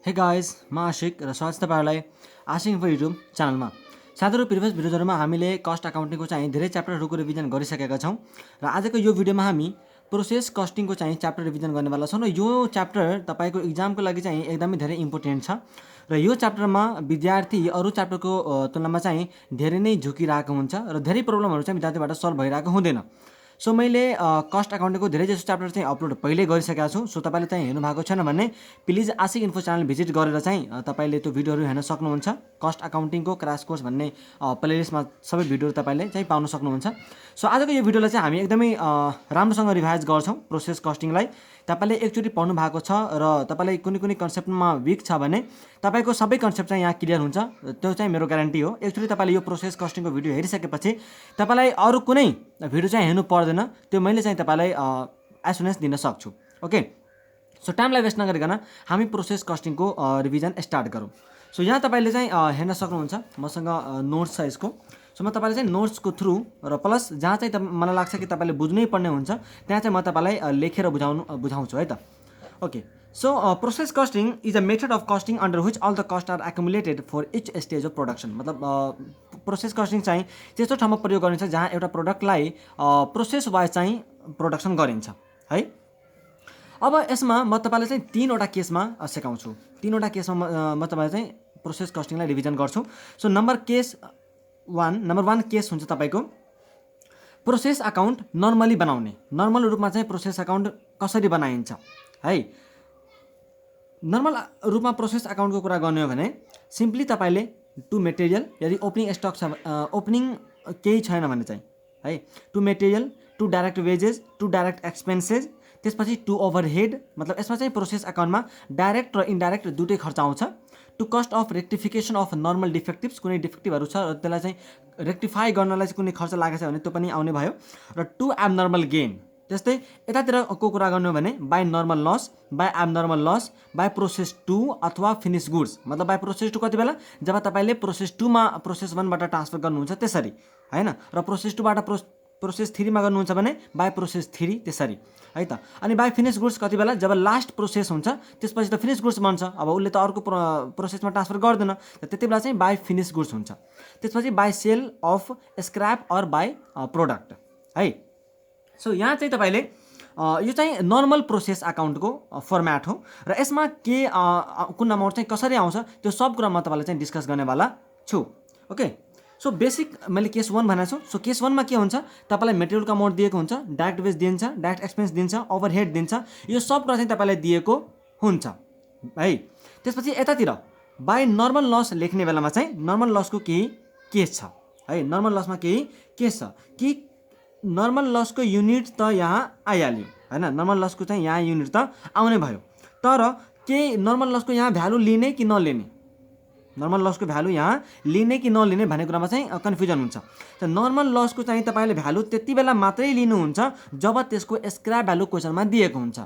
Hey guys म आशिक र स्वागत छ तपाईँहरूलाई आशिक इन्फो युट्युब च्यानलमा। साथीहरू प्रिभियस भिडियोजहरूमा हामीले कस्ट अकाउन्टिङको चाहिँ धेरै च्याप्टरहरूको रिभिजन गरिसकेका छौँ र आजको यो भिडियोमा हामी प्रोसेस कस्टिङको चाहिँ च्याप्टर रिभिजन गर्नेवाला छौँ र यो च्याप्टर तपाईँको इक्जामको लागि चाहिँ एकदमै धेरै इम्पोर्टेन्ट छ र यो च्याप्टरमा विद्यार्थी अरू च्याप्टरको तुलनामा चाहिँ धेरै नै झुकिरहेको हुन्छ र धेरै प्रब्लमहरू चाहिँ विद्यार्थीबाट सल्भ भइरहेको हुँदैन। सो मैले कस्ट अकाउन्टिङको धेरै जस्तो च्याप्टर चाहिँ अपलोड पहिल्यै गरिसकेको छु। सो तपाईँले चाहिँ हेर्नु भएको छैन भने please Ashik info channel visit गरेर चाहिँ तपाईँले त्यो भिडियोहरू हेर्न सक्नुहुन्छ। कस्ट अकाउन्टिङको क्रास कोर्स भन्ने प्लेलिस्टमा सबै भिडियोहरू तपाईँले चाहिँ पाउन सक्नुहुन्छ। सो आजको यो भिडियोलाई चाहिँ हामी एकदमै राम्रोसँग रिभाइज गर्छौँ प्रोसेस कस्टिङलाई। तपाईँले एकचोटि पढ्नु भएको छ र तपाईँलाई कुनै कुनै कन्सेप्टमा विक छ भने तपाईँको सबै कन्सेप्ट चाहिँ यहाँ क्लियर हुन्छ, त्यो चाहिँ मेरो ग्यारेन्टी हो। एकचोटि तपाईँले यो प्रोसेस कस्टिङको भिडियो हेरिसकेपछि तपाईँलाई अरू कुनै भिडियो चाहिँ हेर्नु पर्दैन, त्यो मैले चाहिँ तपाईँलाई एसुरेन्स दिन सक्छु। ओके, सो टाइमलाई वेस्ट नगरिकन हामी प्रोसेस कस्टिङको रिभिजन स्टार्ट गरौँ। सो यहाँ तपाईँले चाहिँ हेर्न सक्नुहुन्छ, मसँग नोट्स छ यसको। सो म तपाईँलाई चाहिँ नोट्सको थ्रु र प्लस जहाँ चाहिँ मलाई लाग्छ कि तपाईँले बुझ्नै पर्ने हुन्छ त्यहाँ चाहिँ म तपाईँलाई लेखेर बुझाउँछु है त। Okay, so process costing is a method of costing under which all the cost are accumulated for each stage of production. मतलब प्रोसेस कस्टिङ चाहिँ त्यस्तो ठाउँमा प्रयोग गरिन्छ जहाँ एउटा प्रोडक्टलाई प्रोसेस वाइज चाहिँ प्रोडक्सन गरिन्छ है। अब यसमा म तपाईँलाई चाहिँ तीनवटा केसमा सिकाउँछु। तीनवटा केसमा म तपाईँलाई चाहिँ प्रोसेस कस्टिङलाई रिभिजन गर्छु। सो नम्बर वान केस हुन्छ तपाईँको प्रोसेस अकाउन्ट नर्मली बनाउने। नर्मल रूपमा चाहिँ प्रोसेस अकाउन्ट कसरी बनाइन्छ है। नर्मल रूपमा प्रोसेस अकाउन्टको कुरा गर्ने हो भने सिम्पली तपाईँले टु मेटेरियल, यदि ओपनिङ स्टक छ, ओपनिङ केही छैन भने चाहिँ है, to material, to direct wages, to direct expenses, त्यसपछि टु ओभरहेड। मतलब यसमा चाहिँ प्रोसेस अकाउन्टमा डाइरेक्ट र इन्डाइरेक्ट दुइटै खर्च आउँछ। To cost of rectification of normal defectives, कुनै डिफेक्टिभहरू छ र त्यसलाई चाहिँ रेक्टिफाई गर्नलाई चाहिँ कुनै खर्च लागेको छ भने त्यो पनि आउने भयो। र टु एबनर्मल गेन। त्यस्तै यतातिरको कुरा गर्नु हो भने by normal loss, by abnormal loss, by process 2 अथवा फिनिस गुड्स। मतलब बाई प्रोसेस 2 कति बेला, जब तपाईँले प्रोसेस 2 मा प्रोसेस 1 बाट ट्रान्सफर गर्नुहुन्छ त्यसरी हैन, र प्रोसेस 2 बाट प्रोसेस 3 मा गर्नुहुन्छ भने बाई प्रोसेस 3 त्यसरी है त। अनि बाई फिनिस गुड्स कति बेला, जब लास्ट प्रोसेस हुन्छ त्यसपछि त फिनिस गुड्स बन्छ, अब उसले त अर्को प्रोसेसमा ट्रान्सफर गर्दैन, त्यति बेला चाहिँ बाई फिनिस गुड्स हुन्छ। त्यसपछि by sale of scrap or by product है। सो यहाँ चाहिँ तपाईँले यो चाहिँ नर्मल प्रोसेस अकाउन्टको फर्म्याट हो र यसमा के कुन अमाउन्ट चाहिँ कसरी आउँछ त्यो सब कुरा म तपाईँलाई चाहिँ डिस्कस गर्नेवाला छु। ओके, सो बेसिक मैले केस 1 भनेको छु। सो केस 1 मा के हुन्छ, तपाईँलाई मेटेरियलको अमाउन्ट दिएको हुन्छ, डाइरेक्ट वेज दिन्छ, डाइरेक्ट एक्सपेन्स दिन्छ, ओभरहेड दिन्छ, यो सब कुरा चाहिँ तपाईँलाई दिएको हुन्छ है। त्यसपछि यतातिर बाई नर्मल लस लेख्ने बेलामा चाहिँ नर्मल लसको केही केस छ है। नर्मल लसमा केही केस छ कि नर्मल लसको युनिट त यहाँ आइहाल्यो हैन, नर्मल लसको चाहिँ यहाँ युनिट त आउने भयो, तर के नर्मल लसको यहाँ भ्यालु लिने कि नलिने, नर्मल लसको भ्यालु यहाँ लिने कि नलिने भन्ने कुरामा चाहिँ कन्फ्युजन हुन्छ। त नर्मल लसको चाहिँ तपाईँले भ्यालु त्यति बेला मात्रै लिनुहुन्छ जब त्यसको स्क्रैप भ्यालु क्वेसनमा दिएको हुन्छ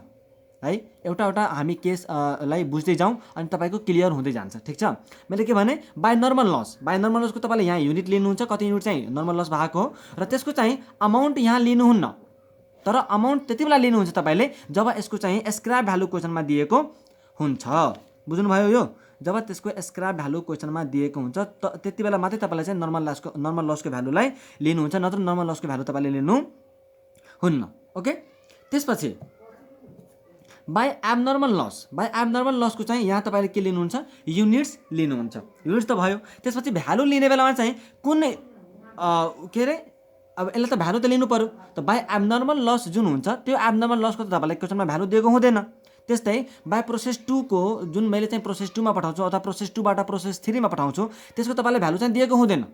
है। एउटा एउटा हामी केसलाई बुझ्दै जाउँ अनि तपाईँको क्लियर हुँदै जान्छ, ठिक छ। मैले के भने by normal loss, by normal लसको तपाईँले यहाँ युनिट लिनुहुन्छ, कति युनिट चाहिँ नर्मल लस भएको हो, र त्यसको चाहिँ अमाउन्ट यहाँ लिनुहुन्न, तर अमाउन्ट त्यति बेला लिनुहुन्छ तपाईँले जब यसको चाहिँ स्क्रैप भ्यालु क्वेसनमा दिएको हुन्छ। बुझ्नुभयो यो, जब त्यसको स्क्रैप भ्यालु क्वेसनमा दिएको हुन्छ त्यति बेला मात्रै तपाईँले चाहिँ नर्मल लसको भ्यालुलाई लिनुहुन्छ, नत्र नर्मल लसको भ्यालु तपाईँले लिनुहुन्न। ओके, त्यसपछि by abnormal loss, by abnormal लसको चाहिँ यहाँ तपाईँले के लिनुहुन्छ, युनिट्स लिनुहुन्छ, युनिट्स त भयो। त्यसपछि भ्यालु लिने बेलामा चाहिँ कुन के अरे, अब यसलाई त भ्यालु त लिनु पऱ्यो, त बाई एबनर्मल लस जुन हुन्छ त्यो एबनर्मल लसको त तपाईँलाई क्वेसनमा भ्यालु दिएको हुँदैन। त्यस्तै बाई प्रोसेस 2 को जुन मैले चाहिँ प्रोसेस 2 मा पठाउँछु अथवा प्रोसेस 2 बाट प्रोसेस 3 मा पठाउँछु त्यसको तपाईँलाई भ्यालु चाहिँ दिएको हुँदैन,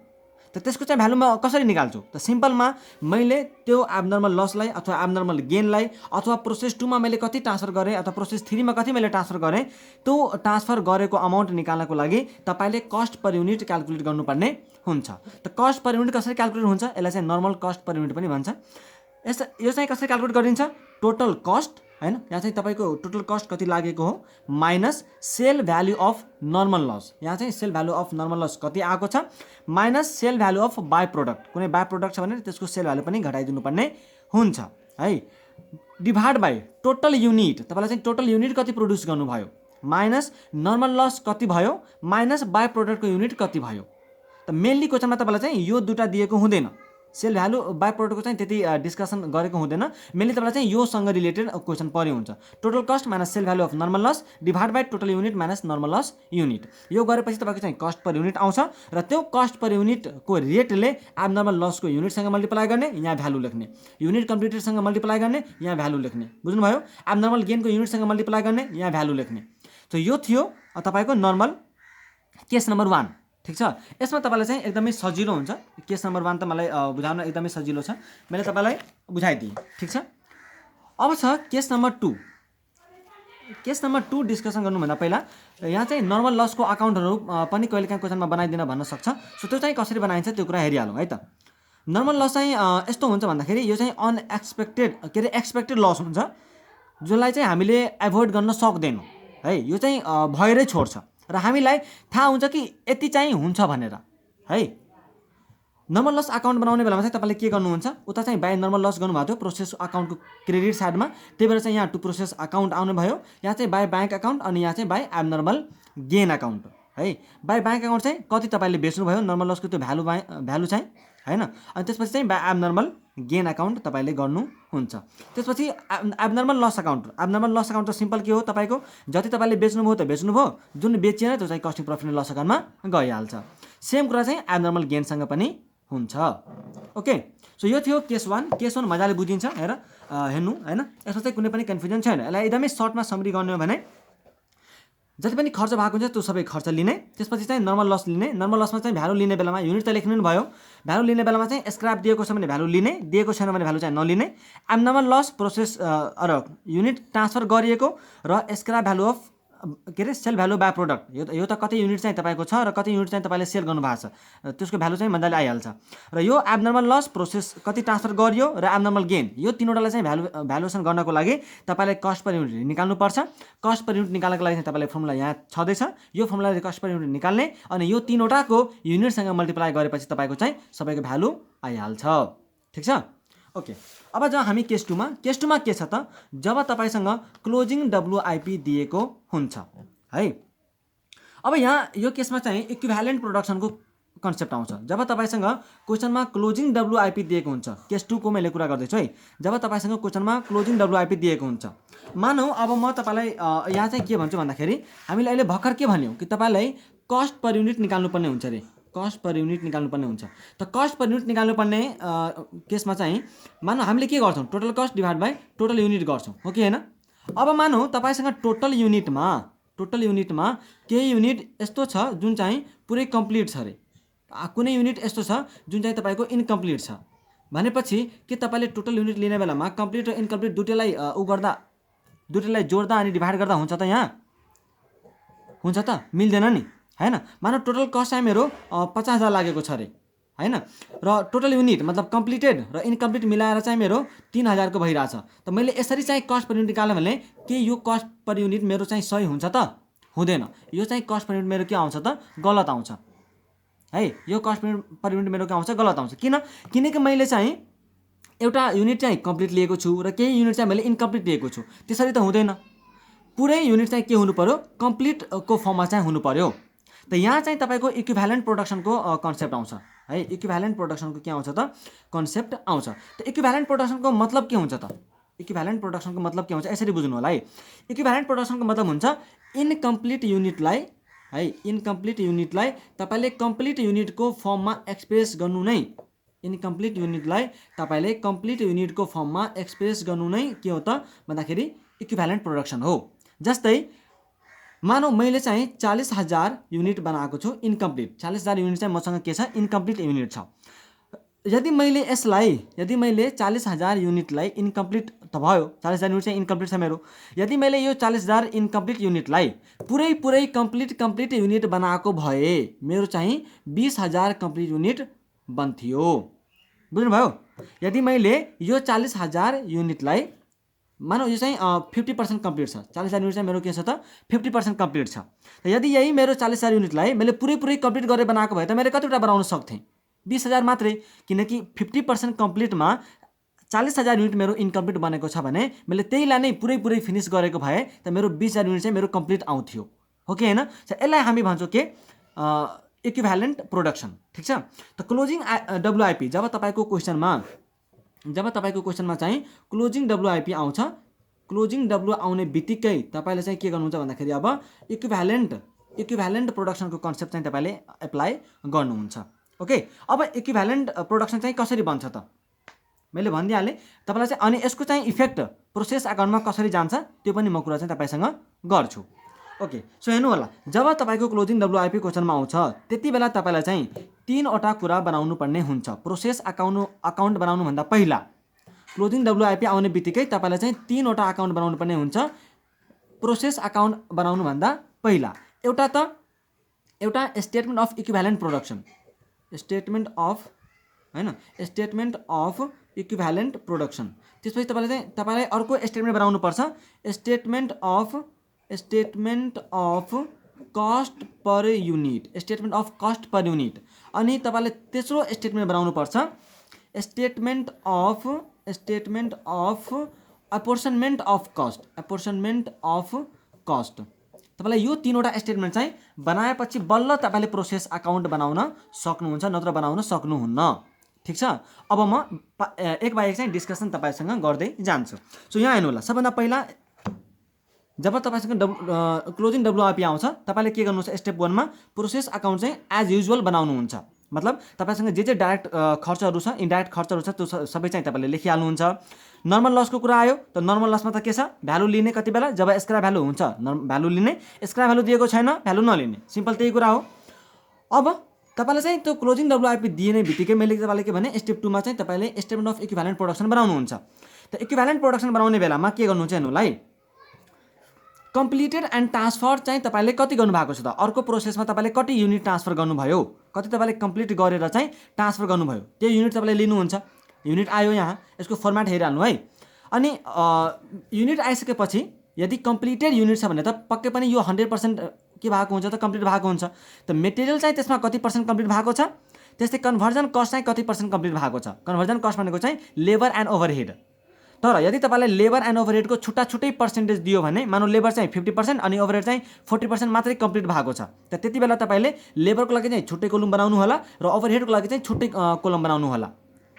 त त्यसको चाहिँ भ्यालु म कसरी निकाल्छु, त सिम्पलमा मैले त्यो एबनर्मल लसलाई अथवा एबनर्मल गेनलाई अथवा प्रोसेस 2 मा मैले कति ट्रान्सफर गरेँ अथवा प्रोसेस 3 मा कति मैले ट्रान्सफर गरेँ त्यो ट्रान्सफर गरेको अमाउन्ट निकाल्नको लागि तपाईँले कस्ट पर युनिट क्याल्कुलेट गर्नुपर्ने हुन्छ। त कस्ट पर युनिट कसरी क्याल्कुलेट हुन्छ, यसलाई चाहिँ नर्मल कस्ट पर युनिट पनि भन्छ। यो चाहिँ कसरी क्याल्कुलेट गरिन्छ, टोटल कस्ट हैन, यहाँ चाहिँ तपाईँको टोटल कस्ट कति लागेको हो minus sale value of normal loss, यहाँ चाहिँ sale value of normal loss कति आएको छ minus sale value of by product, कुनै बाई प्रोडक्ट छ भने त्यसको सेल भ्यालु पनि घटाइदिनु पर्ने हुन्छ है। डिभाइड बाई टोटल युनिट, तपाईँलाई चाहिँ टोटल युनिट कति प्रड्युस गर्नुभयो माइनस नर्मल लस कति भयो माइनस बाई प्रोडक्टको युनिट कति भयो। त मेनली क्वेसनमा तपाईँलाई चाहिँ यो दुटा दिएको हुँदैन, सेल भ्यालु बाई प्रोडक्टको चाहिँ त्यति डिस्कसन गरेको हुँदैन। मेनली तपाईँलाई चाहिँ योसँग रिलेटेड क्वेसन पर्यो हुन्छ। Total cost minus sale value of normal loss divide by total unit minus normal loss unit. यो गरेपछि तपाईँको चाहिँ कस्ट पर युनिट आउँछ र त्यो कस्ट पर युनिटको रेटले एबनर्मल लसको युनिटसँग मल्टिप्लाई गर्ने, यहाँ भ्यालु लेख्ने, युनिट कम्प्लिटेडसँग मल्टिप्लाई गर्ने, यहाँ भ्यालु लेख्ने, बुझ्नुभयो। एबनर्मल गेनको युनिटसँग मल्टिप्लाई गर्ने, यहाँ भ्यालु लेख्ने। त यो थियो तपाईँको नर्मल केस नम्बर 1, ठिक छ। यसमा तपाईँलाई चाहिँ एकदमै सजिलो हुन्छ। केस नम्बर 1 त मलाई बुझाउन एकदमै सजिलो छ, मैले तपाईँलाई बुझाइदिएँ, ठिक छ। अब छ case number 2। Case number 2 discussion गर्नुभन्दा पहिला यहाँ चाहिँ नर्मल लसको अकाउन्टहरू पनि कहिलेकाहीँ क्वेसनमा बनाइदिन भन्न सक्छ। सो त्यो चाहिँ कसरी बनाइन्छ त्यो कुरा हेरिहालौँ है त। नर्मल लस चाहिँ यस्तो हुन्छ भन्दाखेरि यो चाहिँ अनएक्सपेक्टेड एक्सपेक्टेड लस हुन्छ जसलाई चाहिँ हामीले एभोइड गर्न सक्दैनौँ है। यो चाहिँ भएरै छोड्छ र हामीलाई थाहा हुन्छ कि यति चाहिँ हुन्छ भनेर है। नर्मल लस अकाउन्ट बनाउने बेलामा चाहिँ तपाईँले के गर्नुहुन्छ, उता चाहिँ बाई नर्मल लस गर्नुभएको थियो प्रोसेस अकाउन्टको क्रेडिट साइडमा, त्यही भएर चाहिँ यहाँ टु प्रोसेस अकाउन्ट आउनु भयो। यहाँ चाहिँ बाई ब्याङ्क अकाउन्ट अनि यहाँ चाहिँ बाई एबनर्मल गेन अकाउन्ट है। बाई ब्याङ्क अकाउन्ट चाहिँ कति तपाईँले बेच्नुभयो नर्मल लसको त्यो भ्यालु चाहिँ हैन, अनि त्यसपछि चाहिँ बाई एबनर्मल गेन अकाउन्ट तपाईँले गर्नुहुन्छ। त्यसपछि एबनर्मल लस अकाउन्ट त सिम्पल के हो, तपाईँको जति तपाईँले बेच्नुभयो त बेच्नुभयो, जुन बेचिएन त्यो चाहिँ कस्टिङ प्रफिट एन्ड लस अकाउन्टमा गइहाल्छ। सेम कुरा चाहिँ एबनर्मल गेनसँग पनि हुन्छ। ओके, सो यो थियो केस 1। केस 1 मजाले बुझिन्छ हेर, हेर्नु हैन, यसमा चाहिँ कुनै पनि कन्फ्युजन छैन। यसलाई एकदमै सर्टमा समरी गर्ने हो भने जति पनि खर्च भएको हुन्छ त्यो सबै खर्च लिने, त्यसपछि चाहिँ नर्मल लस लिने। नर्मल लसमा चाहिँ भ्यालु लिने बेलामा युनिट त लेख्नु नि भयो, भ्यालु लिने बेलामा चाहिँ स्क्रैप दिएको छ भने भ्यालु लिने, दिएको छैन भने भ्यालु चाहिँ नलिने। Abnormal loss process unit transfer गरिएको र scrap value of sale value by product, यो त कति युनिट चाहिँ तपाईँको छ र कति युनिट चाहिँ तपाईँले सेल गर्नुभएको छ त्यसको भ्यालु चाहिँ मजाले आइहाल्छ। र यो एबनर्मल लस प्रोसेस कति ट्रान्सफर गरियो र एबनर्मल गेन, यो तीनवटालाई चाहिँ भ्यालुएसन गर्नको लागि तपाईँले कस्ट पर युनिट निकाल्नुपर्छ। कस्ट पर युनिट निकाल्नको लागि चाहिँ तपाईँले फर्मुला यहाँ छँदैछ, यो फर्मुलाले कस्ट पर युनिट निकाल्ने अनि यो तीनवटाको युनिटसँग मल्टिप्लाई गरेपछि तपाईँको चाहिँ सबैको भ्यालु आइहाल्छ, ठिक छ। ओके, अब जब हामी केस 2 मा के छ त, जब तपाईँसँग क्लोजिङ डब्लुआइपी दिएको हुन्छ है। अब यहाँ यो केसमा चाहिँ इक्विभ्यालेन्ट प्रोडक्सनको कन्सेप्ट आउँछ। जब तपाईँसँग क्वेसनमा क्लोजिङ डब्लुआइपी दिएको हुन्छ, केस 2 को मैले कुरा गर्दैछु है। जब तपाईँसँग क्वेसनमा क्लोजिङ डब्लुआइपी दिएको हुन्छ, मानौ अब म तपाईँलाई यहाँ चाहिँ के भन्छु भन्दाखेरि हामीले अहिले भर्खर के भन्यौँ कि तपाईँलाई कस्ट पर युनिट निकाल्नुपर्ने हुन्छ अरे, कस्ट पर युनिट निकाल्नुपर्ने हुन्छ। त कस्ट पर युनिट निकाल्नुपर्ने केसमा चाहिँ मानौ हामीले के गर्छौँ, total cost divide by total unit गर्छौँ, हो कि होइन। अब मानौ तपाईँसँग टोटल युनिटमा केही युनिट यस्तो छ जुन चाहिँ पुरै कम्प्लिट छ अरे, कुनै युनिट यस्तो छ जुन चाहिँ तपाईँको इन्कम्प्लिट छ भनेपछि के तपाईँले टोटल युनिट लिने बेलामा कम्प्लिट र इन्कम्प्लिट दुईटैलाई जोड्दा अनि डिभाइड गर्दा हुन्छ त, यहाँ हुन्छ त, मिल्दैन नि हैन। मानौ टोटल कस्ट चाहिँ मेरो 50,000 लागेको छ अरे हैन, र टोटल युनिट मतलब कम्प्लिटेड र इन्कम्प्लिट मिलाएर चाहिँ मेरो 3,000 को भइरहेछ। त मैले यसरी चाहिँ कस्ट पर युनिट निकाल्यो भने के यो कस्ट पर युनिट मेरो चाहिँ सही हुन्छ त, हुँदैन। यो चाहिँ कस्ट पर युनिट मेरो के आउँछ त, गलत आउँछ है। यो कस्ट पर युनिट मेरो के आउँछ, गलत आउँछ। किनकि मैले चाहिँ एउटा युनिट चाहिँ कम्प्लिट लिएको छु र केही युनिट चाहिँ मैले इन्कम्प्लिट लिएको छु, त्यसरी त हुँदैन। पुरै युनिट चाहिँ के हुनु पर्यो, कम्प्लिट को फर्ममा चाहिँ हुनु पर्यो। त यहाँ चाहिँ तपाईँको इक्विभ्यालेन्ट प्रोडक्सनको कन्सेप्ट आउँछ है। इक्विभ्यालेन्ट प्रोडक्सनको के आउँछ त, कन्सेप्ट आउँछ। त इक्विभ्यालेन्ट प्रोडक्सनको मतलब के हुन्छ त, इक्विभ्यालेन्ट प्रोडक्सनको मतलब के हुन्छ यसरी बुझ्नु होला है। इक्विभ्यालेन्ट प्रोडक्सनको मतलब हुन्छ इनकम्प्लिट युनिटलाई तपाईँले कम्प्लिट युनिटको फर्ममा एक्सप्रेस गर्नु नै, इनकम्प्लिट युनिटलाई तपाईँले कम्प्लिट युनिटको फर्ममा एक्सप्रेस गर्नु नै के हो त भन्दाखेरि इक्विभ्यालेन्ट प्रोडक्सन हो। जस्तै मानौ मैले चाहिँ 40,000 युनिट बनाएको छु इन्कम्प्लिट, 40,000 युनिट चाहिँ मसँग के छ, इन्कम्प्लिट युनिट छ। यदि मैले 40,000 युनिटलाई इन्कम्प्लिट त भयो, 40,000 युनिट चाहिँ इन्कम्प्लिट छ मेरो। यदि मैले यो 40,000 इन्कम्प्लिट युनिटलाई पुरै कम्प्लिट युनिट बनाएको भए मेरो चाहिँ 20,000 कम्प्लिट युनिट बन्थ्यो, बुझ्नुभयो। यदि मैले यो 40,000 युनिटलाई मानौ यो चाहिँ 50% कम्प्लिट छ, 40,000 युनिट चाहिँ मेरो के छ त 50% कम्प्लिट छ। त यदि यही मेरो 40,000 युनिटलाई मैले पुरै कम्प्लिट गरेर बनाएको भए त मैले कतिवटा बनाउन सक्थेँ, 20,000 मात्रै, किनकि 50% कम्प्लिटमा 40,000 युनिट मेरो इन्कम्प्लिट बनेको छ भने मैले त्यहीलाई नै पुरै फिनिस गरेको भए त मेरो 20,000 युनिट चाहिँ मेरो कम्प्लिट आउँथ्यो, हो कि होइन? यसलाई हामी भन्छौँ के इक्विभ्यालेन्ट प्रोडक्सन, ठिक छ? त क्लोजिङ WIP जब तपाईँको क्वेसनमा चाहिँ क्लोजिङ WIP आउँछ, क्लोजिङ W आउने बित्तिकै तपाईँले चाहिँ के गर्नुहुन्छ भन्दाखेरि अब इक्विभ्यालेन्ट प्रोडक्सनको कन्सेप्ट चाहिँ तपाईँले एप्लाई गर्नुहुन्छ। ओके, अब इक्विभ्यालेन्ट प्रोडक्सन चाहिँ कसरी बन्छ त मैले भनिदिइहालेँ तपाईँलाई चाहिँ। अनि यसको चाहिँ इफेक्ट प्रोसेस अकाउन्टमा कसरी जान्छ त्यो पनि म कुरा चाहिँ तपाईँसँग गर्छु। ओके, सो हेर्नु होला, जब तपाईँको क्लोजिङ WIP क्वेसनमा आउँछ त्यति बेला तपाईँलाई चाहिँ 3वटा कुरा बनाउनु पर्ने हुन्छ। प्रोसेस अकाउन्ट बनाउनुभन्दा पहिला क्लोजिङ WIP आउने बित्तिकै तपाईँलाई चाहिँ 3वटा अकाउन्ट बनाउनु पर्ने हुन्छ प्रोसेस अकाउन्ट बनाउनुभन्दा पहिला। एउटा statement of equivalent production, statement of equivalent production. त्यसपछि तपाईँलाई अर्को स्टेटमेन्ट बनाउनुपर्छ, statement of cost per unit, statement of cost per unit. अनि तपाईँले तेस्रो स्टेटमेन्ट बनाउनुपर्छ स्टेटमेन्ट अफ अपोर्सनमेन्ट अफ कस्ट। तपाईँलाई यो 3वटा स्टेटमेन्ट चाहिँ बनाएपछि बल्ल तपाईँले प्रोसेस अकाउन्ट बनाउन सक्नुहुन्छ, नत्र बनाउन सक्नुहुन्न, ठिक छ? अब म एक बाई एक चाहिँ डिस्कसन तपाईँसँग गर्दै जान्छु। सो यहाँ हेर्नु होला, सबभन्दा पहिला जब तपाईँसँग क्लोजिङ WIP आउँछ तपाईँले के गर्नुहुन्छ, स्टेप 1मा प्रोसेस अकाउन्ट चाहिँ एज युजुअल बनाउनुहुन्छ। मतलब तपाईँसँग जे डाइरेक्ट खर्चहरू छ, इन्डाइरेक्ट खर्चहरू छ, त्यो सबै चाहिँ तपाईँले लेखिहाल्नुहुन्छ। नर्मल लसको कुरा आयो त नर्मल लसमा त के छ, भ्यालु लिने कति बेला जब स्क्रैप भ्यालु हुन्छ भ्यालु लिने, स्क्रैप भ्यालु दिएको छैन भ्यालु नलिने, सिम्पल त्यही कुरा हो। अब तपाईँलाई चाहिँ त्यो क्लोजिङ WIP दिने बित्तिकै मैले तपाईँले के भने स्टेप 2मा चाहिँ तपाईँले स्टेटमेन्ट अफ इक्विभ्यालेन्ट प्रोडक्सन बनाउनुहुन्छ। त इक्विभ्यालेन्ट प्रोडक्सन बनाउने बेलामा के गर्नुहुन्छ हेर्नुलाई, कम्प्लिटेड एन्ड ट्रान्सफर चाहिँ तपाईँले कति गर्नुभएको छ त, अर्को प्रोसेसमा तपाईँले कति युनिट ट्रान्सफर गर्नुभयो, कति तपाईँले कम्प्लिट गरेर चाहिँ ट्रान्सफर गर्नुभयो, त्यो युनिट तपाईँले लिनुहुन्छ। युनिट आयो यहाँ, यसको फर्मेट हेरिहाल्नु है। अनि युनिट आइसकेपछि यदि कम्प्लिटेड युनिट छ भने त पक्कै पनि यो 100% के भएको हुन्छ त, कम्प्लिट भएको हुन्छ। त मेटेरियल चाहिँ त्यसमा कति % कम्प्लिट भएको छ, त्यस्तै कन्भर्जन कस्ट चाहिँ कति % कम्प्लिट भएको छ। कन्भर्जन कस्ट भनेको चाहिँ लेबर एन्ड ओभरहेड। तर यदि तपाईँलाई लेबर एन्ड ओभरहेडको छुट्टै पर्सेन्टेज दियो भने, मानौ लेबर चाहिँ 50% अनि ओभरहेड चाहिँ 40% मात्रै कम्प्लिट भएको छ, त त्यति बेला तपाईँले लेबरको लागि चाहिँ छुट्टै कोलम बनाउनु होला र ओभरहेडको लागि चाहिँ छुट्टै कोलम बनाउनु होला।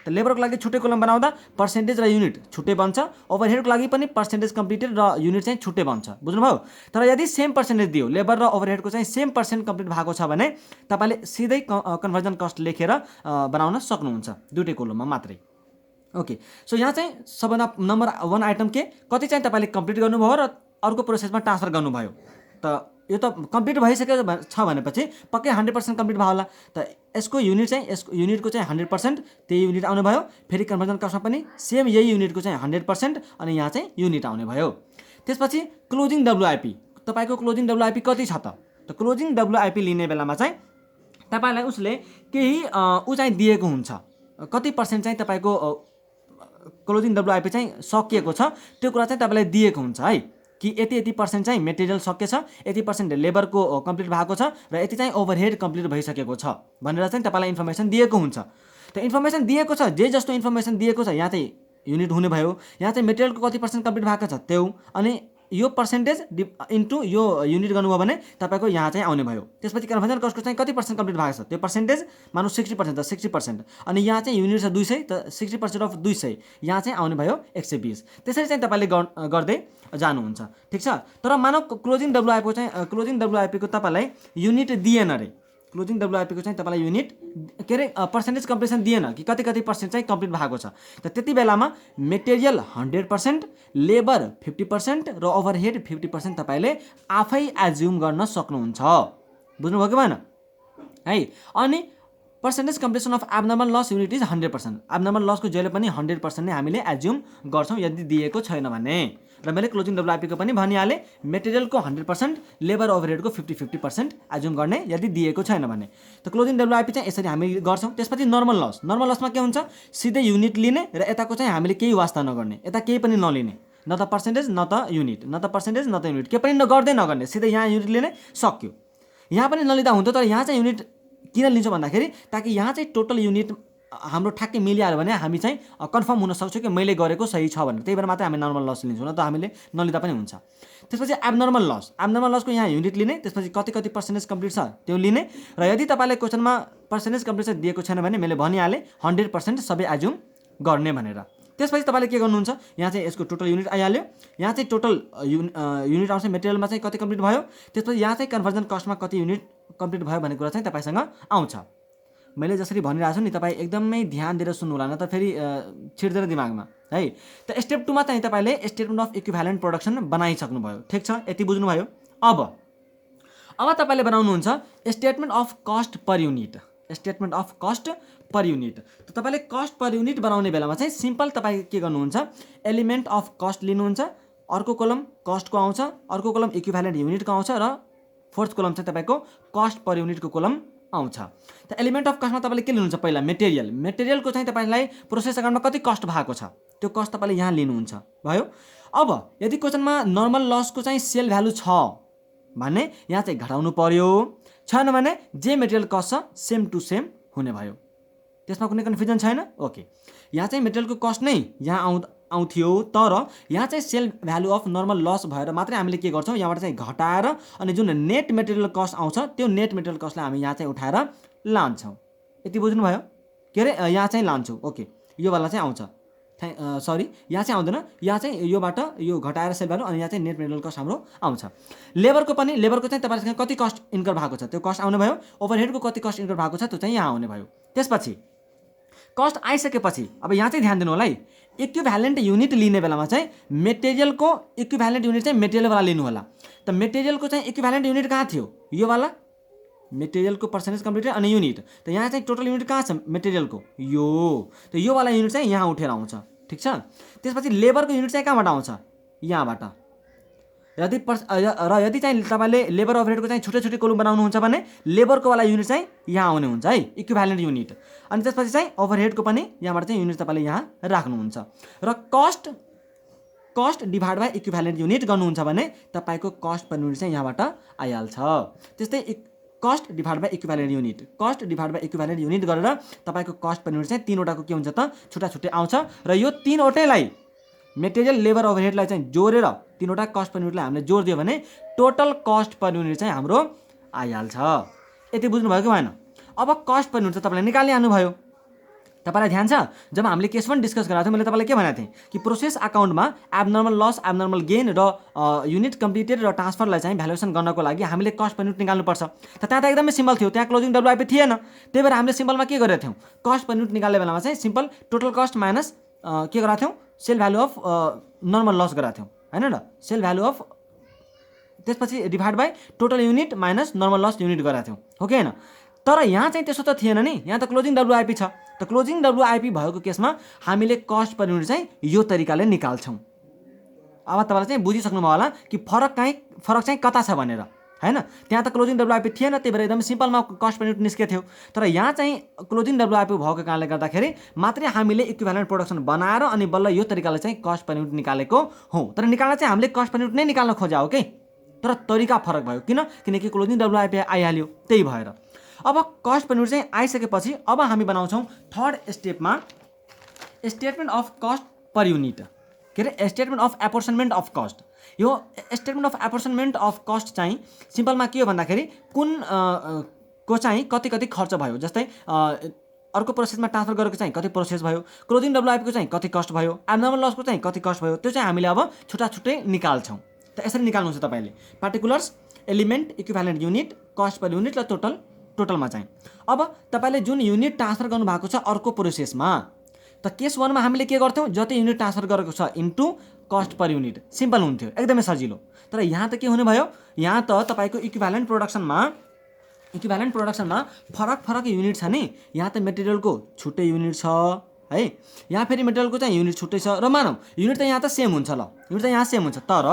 त लेबरको लागि छुट्टै कोलम बनाउँदा पर्सेन्टेज र युनिट छुट्टै बन्छ, ओभरहेडको लागि पनि पर्सेन्टेज कम्प्लिटेड र युनिट चाहिँ छुट्टै बन्छ, बुझ्नुभयो? तर यदि सेम पर्सेन्टेज दियो, लेबर र ओभरहेडको चाहिँ सेम % कम्प्लिट भएको छ भने तपाईँले सिधै कन्भर्जन कस्ट लेखेर बनाउन सक्नुहुन्छ, दुईटै कोलममा मात्रै। ओके, सो यहाँ चाहिँ सबभन्दा नम्बर 1 आइटम के, कति चाहिँ तपाईँले कम्प्लिट गर्नुभयो र अर्को प्रोसेसमा ट्रान्सफर गर्नुभयो। त यो त कम्प्लिट भइसकेको छ भनेपछि पक्कै 100% कम्प्लिट भयो होला। त यसको युनिटको चाहिँ 100% त्यही युनिट आउने भयो। फेरि कन्भर्जन कस्टमा पनि सेम यही युनिटको चाहिँ 100% अनि यहाँ चाहिँ युनिट आउने भयो। त्यसपछि क्लोजिङ WIP, तपाईँको क्लोजिङ WIP कति छ त क्लोजिङ WIP लिने बेलामा चाहिँ तपाईँलाई उसले केही चाहिँ दिएको हुन्छ, कति % चाहिँ तपाईँको क्लोजिङ WIP चाहिँ सकिएको छ त्यो कुरा चाहिँ तपाईँलाई दिएको हुन्छ है, कि यति % चाहिँ मेटेरियल सकेछ, यति % लेबरको कम्प्लिट भएको छ र यति चाहिँ ओभरहेड कम्प्लिट भइसकेको छ भनेर चाहिँ तपाईँलाई इन्फर्मेसन दिएको हुन्छ। त इन्फर्मेसन दिएको छ, जे जस्तो इन्फर्मेसन दिएको छ, यहाँ चाहिँ युनिट हुने भयो, यहाँ चाहिँ मेटेरियलको कति % कम्प्लिट भएको छ त्यो, अनि यो पर्सेन्टेज इन्टु यो युनिट गर्नुभयो भने तपाईँको यहाँ चाहिँ आउने भयो। त्यसपछि कन्भर्जन कस्टको चाहिँ कति % कम्प्लिट भएको छ त्यो पर्सेन्टेज, मानौ 60% त 60%, अनि यहाँ चाहिँ युनिट छ 200 त 60% अफ 200 यहाँ चाहिँ आउने भयो 120। त्यसरी चाहिँ तपाईँले गर्दै जानुहुन्छ, ठिक छ? तर मानौ क्लोजिङ WIP को तपाईँलाई युनिट दिएन रे, क्लोजिङ WIP को चाहिँ तपाईँलाई युनिट के अरे पर्सेन्टेज कम्प्लिसन दिएन कि कति % चाहिँ कम्प्लिट भएको छ, त त्यति बेलामा मेटेरियल 100%, लेबर 50% र ओभरहेड 50% तपाईँले आफै एज्युम गर्न सक्नुहुन्छ, बुझ्नुभयो कि भएन है? अनि percentage completion of abnormal loss unit is 100%। Abnormal लसको जहिले पनि 100% नै हामीले एज्युम गर्छौँ यदि दिएको छैन भने। र मैले क्लोजिङ WIP को पनि भनिहालेँ, मेटेरियलको 100%, लेबर ओभरहेडको 50% एज्युम गर्ने यदि दिएको छैन भने। त क्लोजिङ WIP चाहिँ यसरी हामी गर्छौँ। त्यसपछि नर्मल लसमा के हुन्छ, सिधै युनिट लिने र यताको चाहिँ हामीले केही वास्ता नगर्ने, यता केही पनि नलिने, न त पर्सेन्टेज न त युनिट, न त पर्सेन्टेज न त युनिट, केही पनि गर्दै नगर्ने, सिधै यहाँ युनिट लिने, सक्यो। यहाँ पनि नलिँदा हुन्थ्यो, तर यहाँ चाहिँ युनिट किन लिन्छौँ भन्दाखेरि ताकि यहाँ चाहिँ टोटल युनिट हाम्रो ठ्याक्कै मिलिहाल्यो भने हामी चाहिँ कन्फर्म हुन सक्छौँ कि मैले गरेको सही छ भनेर। त्यही भएर मात्रै हामी नर्मल लस लिन्छौँ, न त हामीले नलिँदा पनि हुन्छ। त्यसपछि एब्नर्मल लसको यहाँ युनिट लिने, त्यसपछि कति पर्सेन्टेज कम्प्लिट छ त्यो लिने, र यदि तपाईँले क्वेसनमा पर्सेन्टेज कम्प्लिट चाहिँ दिएको छैन भने मैले भनिहालेँ 100% सबै एज्युम गर्ने भनेर। त्यसपछि तपाईँले के गर्नुहुन्छ, यहाँ चाहिँ यसको टोटल युनिट आइहाल्यो, यहाँ चाहिँ टोटल युनिट आउँछ मेटेरियलमा चाहिँ कति कम्प्लिट भयो, त्यसपछि यहाँ चाहिँ कन्भर्जन कस्टमा कति युनिट कम्प्लिट भयो भन्ने कुरा चाहिँ तपाईँसँग आउँछ। मैले जसरी भनिरहेको छु नि तपाईँ एकदमै ध्यान दिएर सुन्नु होला, न त फेरि छिर्दैन दिमागमा है। त स्टेप 2 मा चाहिँ तपाईँले स्टेटमेन्ट अफ इक्विभ्यालेन्ट प्रोडक्सन बनाइसक्नुभयो, ठिक छ, यति बुझ्नु भयो। अब तपाईँले बनाउनुहुन्छ statement of cost per unit, statement of cost per unit. त तपाईँले कस्ट पर युनिट बनाउने बेलामा चाहिँ सिम्पल तपाईँ के गर्नुहुन्छ, एलिमेन्ट अफ कस्ट लिनुहुन्छ, अर्को कलम कस्टको आउँछ, अर्को कलम इक्विभ्यालेन्ट युनिटको आउँछ, र फोर्थ कलम चाहिँ तपाईँको कस्ट पर युनिटको कलम आउँछ। त एलिमेन्ट अफ कस्टमा तपाईँले के लिनुहुन्छ, पहिला मेटेरियलको चाहिँ तपाईँलाई प्रोसेस अकाउन्टमा कति कस्ट भएको छ त्यो कस्ट तपाईँले यहाँ लिनुहुन्छ भयो। अब यदि क्वेसनमा नर्मल लसको चाहिँ सेल भ्यालु छ भने यहाँ चाहिँ घटाउनु पर्यो, छैन भने जे मेटेरियल कस्ट छ सेम टु सेम हुने भयो। त्यसमा कुनै कन्फ्युजन छैन। ओके, यहाँ चाहिँ मेटेरियलको कस्ट नै यहाँ आउँथ्यो, तर यहाँ चाहिँ sale value of normal loss भएर मात्रै हामीले के गर्छौँ, यहाँबाट चाहिँ घटाएर अनि जुन नेट मेटेरियल कस्ट आउँछ त्यो नेट मेटेरियल कस्टलाई हामी यहाँ चाहिँ उठाएर लान्छौँ। यति बुझ्नुभयो, के अरे यहाँ चाहिँ लान्छौँ। ओके, योवाला चाहिँ आउँछ, सरी यहाँ चाहिँ आउँदैन, यहाँ चाहिँ योबाट यो घटाएर सेल भ्यालु अनि यहाँ चाहिँ नेट मेटेरियल कस्ट हाम्रो आउँछ। लेबरको चाहिँ तपाईँसँग कति कस्ट इन्कर भएको छ त्यो कस्ट आउने भयो, ओभरहेडको कति कस्ट इन्कर भएको छ त्यो चाहिँ यहाँ आउने भयो। त्यसपछि कस्ट आइसकेपछि अब यहाँ चाहिँ ध्यान दिनु होला है, इक्विभ्यालेन्ट युनिट लिने बेलामा चाहिँ मेटेरियलको इक्विभ्यालेन्ट युनिट चाहिँ मेटेरियलवाला लिनु होला। त मेटेरियलको चाहिँ इक्विभ्यालेन्ट युनिट कहाँ थियो, योवाला मेटेरियलको पर्सेन्टेज कम्प्लिट अनि युनिट। त यहाँ चाहिँ टोटल युनिट कहाँ छ मेटेरियलको, योवाला युनिट चाहिँ यहाँ उठेर आउँछ, ठिक छ। त्यसपछि लेबरको युनिट चाहिँ कहाँबाट आउँछ, यहाँबाट। यदि चाहिँ तपाईँले लेबर ओभरहेडको चाहिँ छुट्टै कोलम बनाउनुहुन्छ भने लेबरको वाला युनिट चाहिँ यहाँ आउने हुन्छ है, इक्विभ्यालेन्ट युनिट। अनि त्यसपछि चाहिँ ओभरहेडको पनि यहाँबाट चाहिँ युनिट तपाईँले यहाँ राख्नुहुन्छ, र cost divide by equivalent unit गर्नुहुन्छ भने तपाईँको कस्ट पर युनिट चाहिँ यहाँबाट आइहाल्छ। त्यस्तै cost divide by equivalent unit गरेर तपाईँको कस्ट पर युनिट चाहिँ तीनवटाको के हुन्छ त छुट्टै आउँछ, र यो तीनवटैलाई मेटेरियल लेबर ओभरहेडलाई चाहिँ जोडेर तीनवटा कस्ट पर युनिटलाई हामीले जोडिदियो भने टोटल कस्ट पर युनिट चाहिँ हाम्रो आइहाल्छ। यति बुझ्नुभयो कि भएन। अब कस्ट पर युनिट चाहिँ तपाईँले निकालिहाल्नुभयो। तपाईँलाई ध्यान छ जब हामीले केस 1 डिस्कस गरेको थियौँ मैले तपाईँलाई के भनेको थिएँ कि process अकाउन्टमा abnormal loss, abnormal gain र युनिट कम्प्लिटेड र ट्रान्सफरलाई चाहिँ भ्यालुएसन गर्नको लागि हामीले कस्ट पर युनिट निकाल्नुपर्छ। त त्यहाँ त एकदमै सिम्पल थियो, त्यहाँ क्लोजिङ डब्लुआइपी थिएन, त्यही भएर हामीले सिम्पलमा के गरेको थियौँ, कस्ट पर युनिट निकाल्ने बेलामा चाहिँ सिम्पल टोटल कस्ट माइनस के गरेको थियौँ, sale value of normal loss गरेको थियौँ होइन र, सेल भ्यालु अफ त्यसपछि divide by total unit minus normal loss unit गरेको थियौँ, हो कि होइन। तर यहाँ चाहिँ त्यसो त थिएन नि, यहाँ त क्लोजिङ डब्लुआइपी छ। त क्लोजिङ डब्लुआइपी भएको केसमा हामीले कस्ट पर युनिट चाहिँ यो तरिकाले निकाल्छौँ। अब तपाईँलाई चाहिँ बुझिसक्नुभयो होला कि फरक चाहिँ कता छ भनेर हैन। त्यहाँ त क्लोजिङ डब्लुआइपी थिएन, त्यही भएर एकदम सिम्पलमा कस्ट पर युनिट निस्केको थियो। तर यहाँ चाहिँ क्लोजिङ डब्लुआइपी भएको कारणले गर्दाखेरि मात्रै हामीले इक्विभ्यालेन्ट प्रोडक्सन बनाएर अनि बल्ल यो तरिकाले चाहिँ कस्ट पर युनिट निकालेको हो। तर निकाल्न चाहिँ हामीले कस्ट पर युनिट नै निकाल्न खोजा हो कि, तर तरिका फरक भयो। किनकि क्लोजिङ डब्लुआइपी आइहाल्यो, त्यही भएर। अब कस्ट पर युनिट चाहिँ आइसकेपछि अब हामी बनाउँछौँ थर्ड स्टेपमा statement of cost per unit, के अरे statement of apportionment of cost. यो statement of apportionment of cost चाहिँ सिम्पलमा के हो भन्दाखेरि कुन को चाहिँ कति खर्च भयो, जस्तै अर्को प्रोसेसमा ट्रान्सफर गरेको चाहिँ कति प्रोसेस भयो, क्लोजिङ डब्लुआइपीको चाहिँ कति कस्ट भयो, एब्नर्मल लसको चाहिँ कति कस्ट भयो, त्यो चाहिँ हामीले अब छुट्टै निकाल्छौँ। त यसरी निकाल्नुहुन्छ तपाईँले particulars, element, equivalent unit, cost per unit र टोटलमा चाहिँ। अब तपाईँले जुन युनिट ट्रान्सफर गर्नुभएको छ अर्को प्रोसेसमा, त केस 1 मा हामीले के गर्थ्यौँ, जति युनिट ट्रान्सफर गरेको छ into cost per unit, simple हुन्थ्यो, एकदमै सजिलो। तर यहाँ त के हुने भयो, यहाँ त तपाईँको इक्विभ्यालेन्ट प्रोडक्सनमा फरक युनिट छ नि। यहाँ त मेटेरियलको छुट्टै युनिट छ है, यहाँ फेरि मेटेरियलको चाहिँ युनिट छुट्टै छ, र मानौँ युनिट त यहाँ त सेम हुन्छ, ल युनिट त यहाँ सेम हुन्छ, तर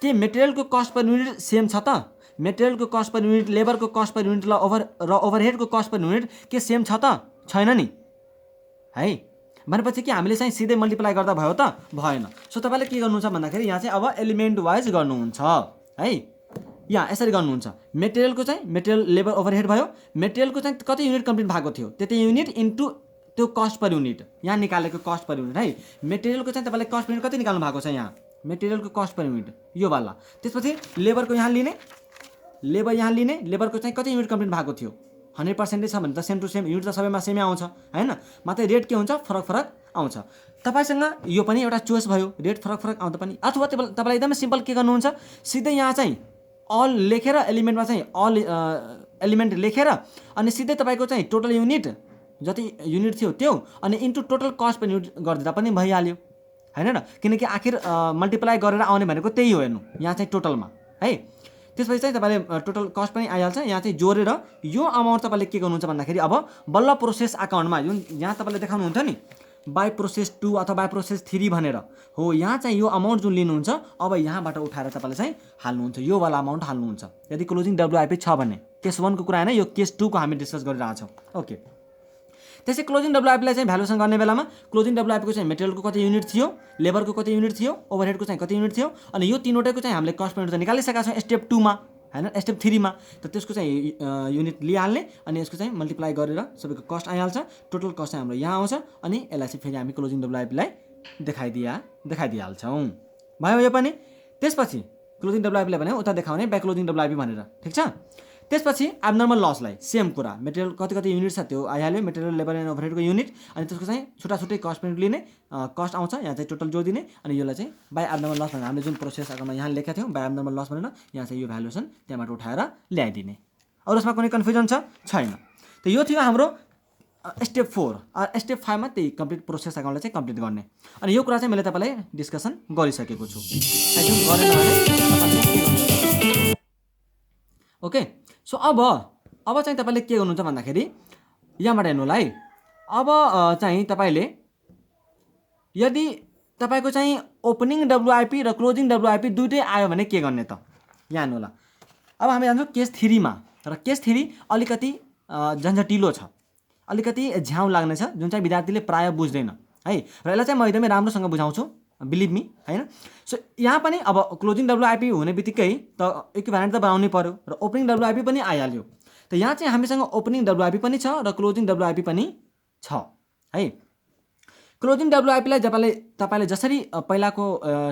के मेटेरियलको कस्ट पर युनिट सेम छ त? मेटेरियलको कस्ट पर युनिट, लेबरको कस्ट पर युनिट र ओभरहेडको कस्ट पर युनिट के सेम छ त? छैन नि है। भनेपछि कि हामीले चाहिँ सिधै मल्टिप्लाई गर्दा भयो त? भएन। सो तपाईँले के गर्नुहुन्छ भन्दाखेरि यहाँ चाहिँ अब एलिमेन्ट वाइज गर्नुहुन्छ है, यहाँ यसरी गर्नुहुन्छ। मेटेरियल लेबर ओभरहेड भयो, मेटेरियलको चाहिँ कति युनिट कम्प्लिट भएको थियो त्यति युनिट इन्टु त्यो कस्ट पर युनिट यहाँ निकालेको कस्ट पर युनिट है। मेटेरियलको चाहिँ तपाईँले कस्ट पर युनिट कति निकाल्नु भएको छ यहाँ मेटेरियलको कस्ट पर युनिट यो वाला। त्यसपछि लेबरको यहाँ लिने लेबरको चाहिँ कति युनिट कम्प्लिट भएको थियो 100% छ भने त सेम टु सेम युनिट त सबैमा सेमै आउँछ हैन। मात्रै रेट के हुन्छ फरक आउँछ। तपाईसँग यो पनि एउटा चोइस भयो रेट फरक आउँदा पनि, अथवा तपाईँलाई एकदमै सिम्पल के गर्नुहुन्छ सिधै यहाँ चाहिँ अल लेखेर एलिमेन्टमा चाहिँ अल एलिमेन्ट लेखेर अनि सिधै तपाईँको चाहिँ टोटल युनिट जति युनिट थियो त्यो अनि into total cost per unit गरिदिँदा पनि भइहाल्यो हैन र। किनकि आखिर मल्टिप्लाई गरेर आउने भनेको त्यही हो हेर्नु यहाँ चाहिँ टोटलमा है। त्यसपछि चाहिँ तपाईँले टोटल कस्ट पनि आइहाल्छ। यहाँ चाहिँ जोडेर यो अमाउन्ट तपाईँले के गर्नुहुन्छ भन्दाखेरि अब बल्ल प्रोसेस अकाउन्टमा जुन यहाँ तपाईँले देखाउनुहुन्छ नि बाई प्रोसेस 2 अथवा बाई प्रोसेस 3 भनेर हो, यहाँ चाहिँ यो अमाउन्ट जुन लिनुहुन्छ अब यहाँबाट उठाएर तपाईँले चाहिँ हाल्नुहुन्छ यो वाला अमाउन्ट हाल्नुहुन्छ। यदि क्लोजिङ डब्लुआइपी छ भने केस 1 को कुरा हैन, यो केस 2 को हामी डिस्कस गरिरहेछौँ। ओके, त्यसै क्लोजिङ डब्लुआइपीलाई चाहिँ भ्यालुएसन गर्ने बेलामा क्लोजिङ डब्लुआइपीको चाहिँ मेटेरियलको कति युनिट थियो, लेबरको कति युनिट थियो, ओभरहेडको चाहिँ कति युनिट थियो अनि यो तीनवटैको चाहिँ हामीले कस्ट युनिट त निकालिसकेका छौँ स्टेप 2 मा हैन। स्टेप 3 मा त त्यसको चाहिँ युनिट लिइहाल्ने अनि यसको चाहिँ मल्टिप्लाई गरेर सबैको कस्ट आइहाल्छ। टोटल कस्ट चाहिँ हाम्रो यहाँ आउँछ अनि यसलाई चाहिँ फेरि हामी क्लोजिङ डब्लुआइपीलाई देखाइदिइहाल्छौँ भयो यो पनि। त्यसपछि क्लोजिङ डब्लुआइपीलाई भने उता देखाउने बाइ क्लोजिङ डब्लुआइपी भनेर, ठिक छ। त्यसपछि एब्नर्मल लसलाई सेम कुरा मेटेरियल कति युनिट छ त्यो आइहाल्यो मेटेरियल लेबर एन्ड ओभरहेडको युनिट अनि त्यसको चाहिँ छुट्टै कस्ट युनिट लिने कस्ट आउँछ यहाँ चाहिँ टोटल जोडिदिने अनि यसलाई चाहिँ बाइ एब्नर्मल लस भनेर हामीले जुन प्रोसेस अकाउन्टमा यहाँ लेखेका थियौँ बाइ एब्नर्मल लस भनेर यहाँ चाहिँ यो भ्यालुएसन त्यहाँबाट उठाएर ल्याइदिने। अरू यसमा कुनै कन्फ्युजन छैन। त यो थियो हाम्रो स्टेप 4। स्टेप 5 मा त्यही कम्प्लिट प्रोसेस अकाउन्टलाई चाहिँ कम्प्लिट गर्ने अनि यो कुरा चाहिँ मैले तपाईँलाई डिस्कसन गरिसकेको छु। ओके, सो अब चाहिँ तपाईँले के गर्नुहुन्छ भन्दाखेरि यहाँबाट हेर्नु होला है। अब चाहिँ तपाईँले यदि तपाईँको चाहिँ ओपनिङ डब्लुआइपी र क्लोजिङ डब्लुआइपी दुइटै आयो भने के गर्ने त यहाँ हेर्नु होला। अब हामी जान्छौँ केस 3 मा र केस 3 अलिकति झन्झटिलो छ, अलिकति झ्याउ लाग्ने छ जुन चाहिँ विद्यार्थीले प्रायः बुझ्दैन है र यसलाई चाहिँ म एकदमै राम्रोसँग बुझाउँछु बिलिभ मी हैन। सो यहाँ पनि अब क्लोजिङ डब्लुआइपी हुने बित्तिकै त इक्विभ्यालेन्ट त बनाउनै पर्यो र ओपनिङ डब्लुआइपी पनि आइहाल्यो। त यहाँ चाहिँ हामीसँग ओपनिङ डब्लुआइपी पनि छ र क्लोजिङ डब्लुआइपी पनि छ है। क्लोजिङ डब्लुआइपीलाई तपाईँले जसरी पहिलाको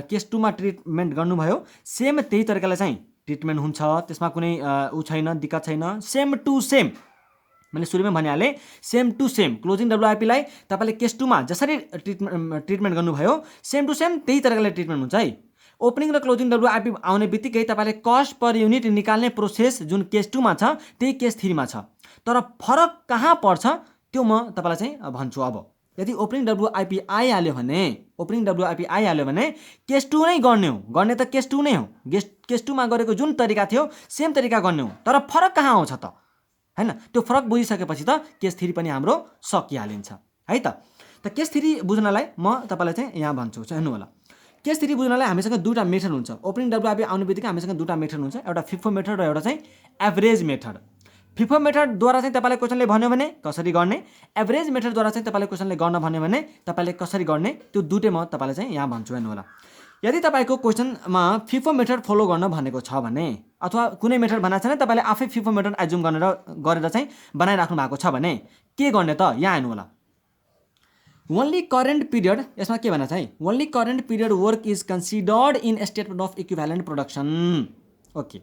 केस 2 मा ट्रिटमेन्ट गर्नुभयो सेम त्यही तरिकाले चाहिँ ट्रिटमेन्ट हुन्छ, त्यसमा कुनै ऊ छैन, दिक्कत छैन। सेम टु सेम मैले सुरुमै भनिहालेँ सेम टु सेम क्लोजिङ डब्लुआइपीलाई तपाईँले केस 2 मा जसरी ट्रिटमेन्ट गर्नुभयो सेम टु सेम त्यही तरिकाले ट्रिटमेन्ट हुन्छ है। ओपनिङ र क्लोजिङ डब्लुआइपी आउने बित्तिकै तपाईँले कस्ट पर युनिट निकाल्ने प्रोसेस जुन केस 2 मा छ त्यही केस 3 मा छ, तर फरक कहाँ पर्छ त्यो म तपाईँलाई चाहिँ भन्छु। अब यदि ओपनिङ डब्लुआइपी आइहाल्यो भने केस 2 नै गर्ने त केस 2 नै हो, केस 2 मा गरेको जुन तरिका थियो सेम तरिका गर्ने हो, तर फरक कहाँ आउँछ त हैन। त्यो फरक बुझिसकेपछि त केस 3 पनि हाम्रो सकिहालिन्छ है त। केस 3 बुझ्नलाई म तपाईँलाई चाहिँ यहाँ भन्छु हेर्नु होला। केस 3 बुझ्नलाई हामीसँग दुईवटा मेथड हुन्छ। ओपनिङ डब्लुआइपी आउने बित्तिकै हामीसँग दुईवटा मेथड हुन्छ, एउटा फिफो मेथड र एउटा चाहिँ एभरेज मेथड। फिफो मेथडद्वारा चाहिँ तपाईँले क्वेसनले भन्यो भने कसरी गर्ने, एभरेज मेथडद्वारा चाहिँ तपाईँले क्वेसनले गर्न भन्यो भने तपाईँले कसरी गर्ने, त्यो दुईटै म तपाईँलाई चाहिँ यहाँ भन्छु हेर्नु होला। यदि तपाईँको क्वेसनमा फिफो मेथड फलो गर्न भनेको छ भने अथवा कुनै मेथड भनेको छैन तपाईँले आफै फिफो मेथड एज्युम गरेर चाहिँ बनाइराख्नु भएको छ भने के गर्ने त यहाँ हेर्नु होला। ओन्ली करेन्ट पिरियड, यसमा के भनेको छ है, only current period work is considered in statement of equivalent production. Okay,